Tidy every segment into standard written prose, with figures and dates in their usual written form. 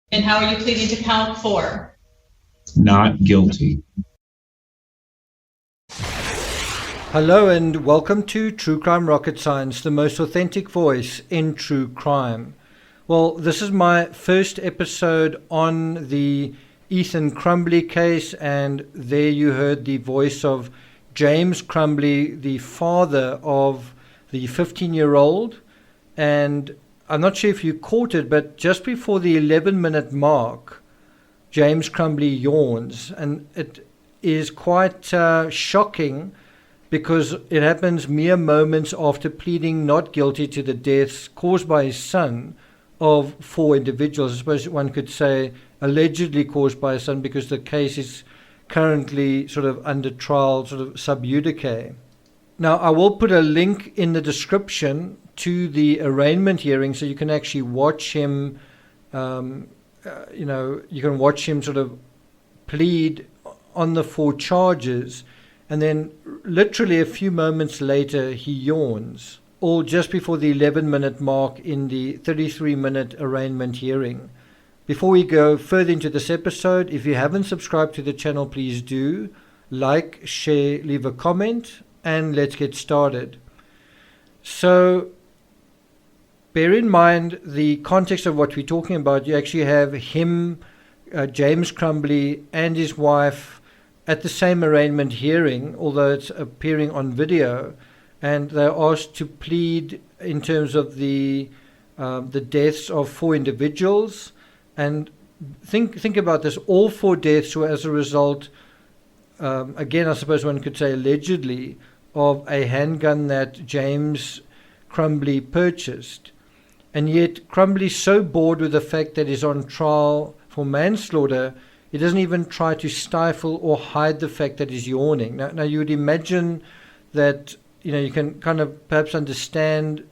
And how are you pleading to count 4? Not guilty. Hello and welcome to True Crime Rocket Science, the most authentic voice in true crime. Well, this is my first episode on the Ethan Crumbley case, and there you heard the voice of James Crumbley, the father of the 15-year-old. And I'm not sure if you caught it, but just before the 11-minute mark, James Crumbley yawns, and it is quite shocking because it happens mere moments after pleading not guilty to the deaths caused by his son of 4 individuals. I suppose one could say allegedly caused by his son, because the case is currently sort of under trial, sort of sub judice. Now, I will put a link in the description to the arraignment hearing, so you can actually watch him, you can watch him sort of plead on the 4 charges, and then literally a few moments later he yawns, all just before the 11-minute mark in the 33-minute arraignment hearing. Before we go further into this episode, if you haven't subscribed to the channel, please do. Like, share, leave a comment, and let's get started. So, bear in mind the context of what we're talking about. You actually have him, James Crumbley, and his wife at the same arraignment hearing, although it's appearing on video, and they're asked to plead in terms of the deaths of 4 individuals. And think about this: all 4 deaths were as a result, again, I suppose one could say allegedly, of a handgun that James Crumbley purchased. And yet Crumbley's so bored with the fact that he's on trial for manslaughter, he doesn't even try to stifle or hide the fact that he's yawning. Now you would imagine that, you can kind of perhaps understand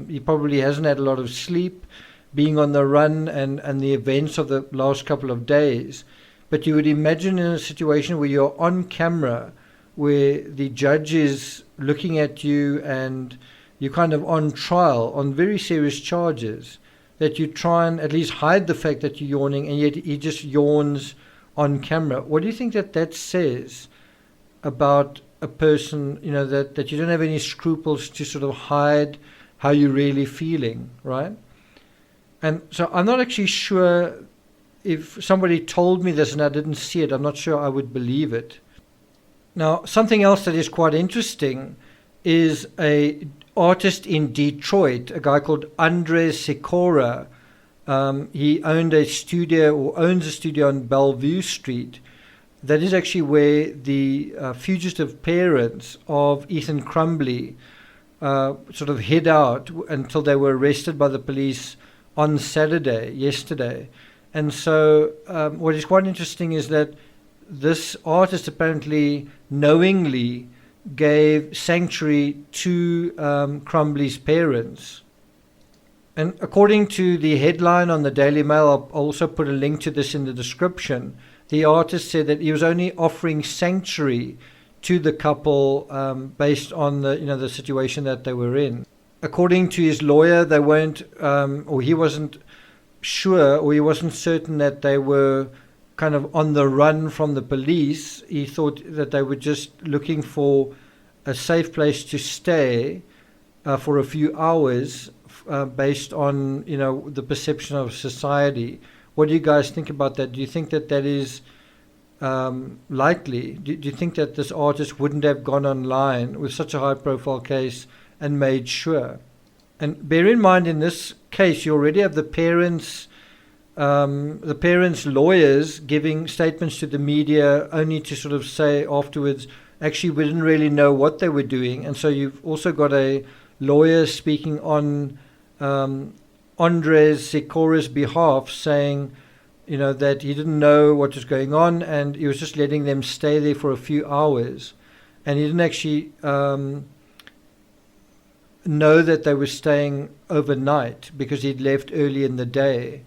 he probably hasn't had a lot of sleep, being on the run and the events of the last couple of days. But you would imagine in a situation where you're on camera, where the judge is looking at you and you're kind of on trial on very serious charges, that you try and at least hide the fact that you're yawning, and yet he just yawns on camera. What do you think that says about a person, that you don't have any scruples to sort of hide how you're really feeling, right? And so I'm not actually sure, if somebody told me this and I didn't see it, I'm not sure I would believe it. Now, something else that is quite interesting is a artist in Detroit, a guy called Andres Sikora. He owns a studio on Bellevue Street. That is actually where the fugitive parents of Ethan Crumbley sort of hid out until they were arrested by the police on yesterday. And so what is quite interesting is that this artist apparently knowingly gave sanctuary to Crumbley's parents. And according to the headline on the Daily Mail, I'll also put a link to this in the description, the artist said that he was only offering sanctuary to the couple based on the situation that they were in. According to his lawyer, they weren't, or he wasn't sure, or he wasn't certain that they were kind of on the run from the police. He thought that they were just looking for a safe place to stay for a few hours based on, the perception of society. What do you guys think about that? Do you think that is likely? Do you think that this artist wouldn't have gone online with such a high-profile case and made sure? And bear in mind, in this case, you already have the parents' lawyers giving statements to the media, only to sort of say afterwards, actually, we didn't really know what they were doing. And so you've also got a lawyer speaking on Andres Sikora's behalf, saying, that he didn't know what was going on and he was just letting them stay there for a few hours. And he didn't actually know that they were staying overnight because he'd left early in the day.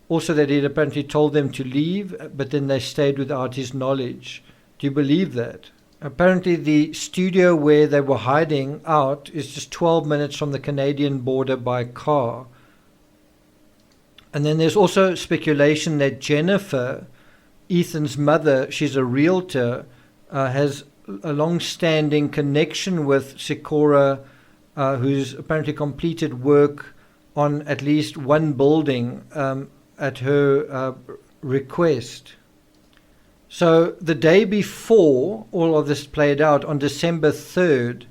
Also that he'd apparently told them to leave, but then they stayed without his knowledge. Do you believe that? Apparently the studio where they were hiding out is just 12 minutes from the Canadian border by car. And then there's also speculation that Jennifer, Ethan's mother, she's a realtor, has a long-standing connection with Sikora, who's apparently completed work on at least one building at her request. So the day before all of this played out, on December 3rd,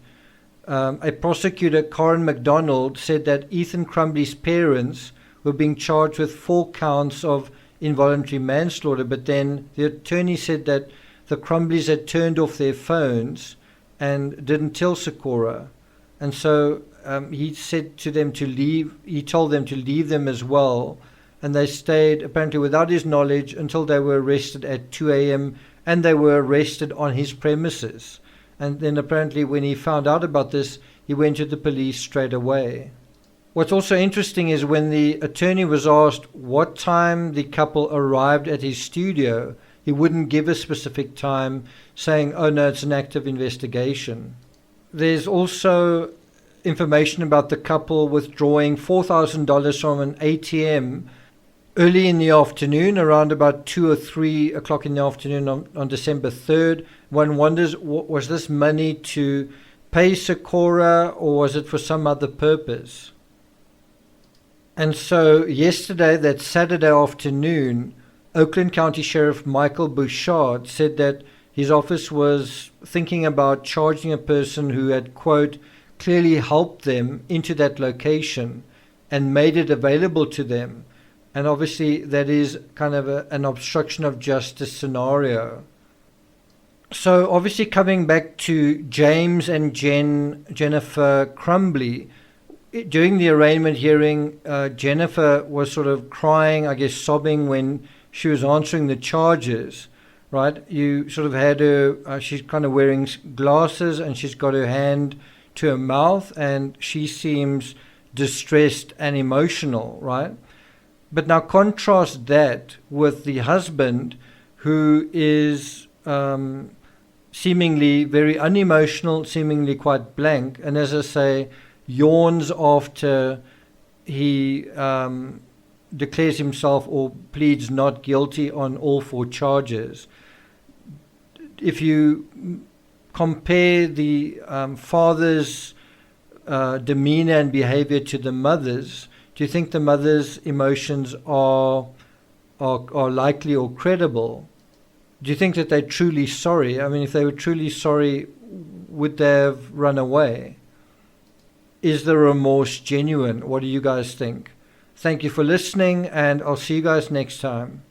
a prosecutor, Karen MacDonald, said that Ethan Crumbley's parents were being charged with 4 counts of involuntary manslaughter, but then the attorney said that the Crumbleys had turned off their phones and didn't tell Sikora. And so he said to them to leave, he told them to leave them as well, and they stayed apparently without his knowledge until they were arrested at 2 a.m. and they were arrested on his premises. And then apparently when he found out about this, he went to the police straight away. What's also interesting is when the attorney was asked what time the couple arrived at his studio, he wouldn't give a specific time, saying, oh no, it's an active investigation. There's also information about the couple withdrawing $4,000 from an ATM early in the afternoon, around about 2 or 3 o'clock in the afternoon on December 3rd. One wonders, was this money to pay Sikora or was it for some other purpose? And so yesterday, that Saturday afternoon, Oakland County Sheriff Michael Bouchard said that his office was thinking about charging a person who had, quote, clearly helped them into that location and made it available to them. And obviously that is kind of an obstruction of justice scenario. So obviously coming back to James and Jennifer Crumbley, during the arraignment hearing, Jennifer was sort of crying, I guess sobbing when she was answering the charges, right? You sort of had her, she's kind of wearing glasses and she's got her hand to her mouth and she seems distressed and emotional, right? But now contrast that with the husband who is seemingly very unemotional, seemingly quite blank, and as I say, yawns after he declares himself or pleads not guilty on all 4 charges. If you compare the father's demeanor and behavior to the mother's, do you think the mother's emotions are likely or credible? Do you think that they're truly sorry? I mean, if they were truly sorry, would they have run away? Is the remorse genuine? What do you guys think? Thank you for listening, and I'll see you guys next time.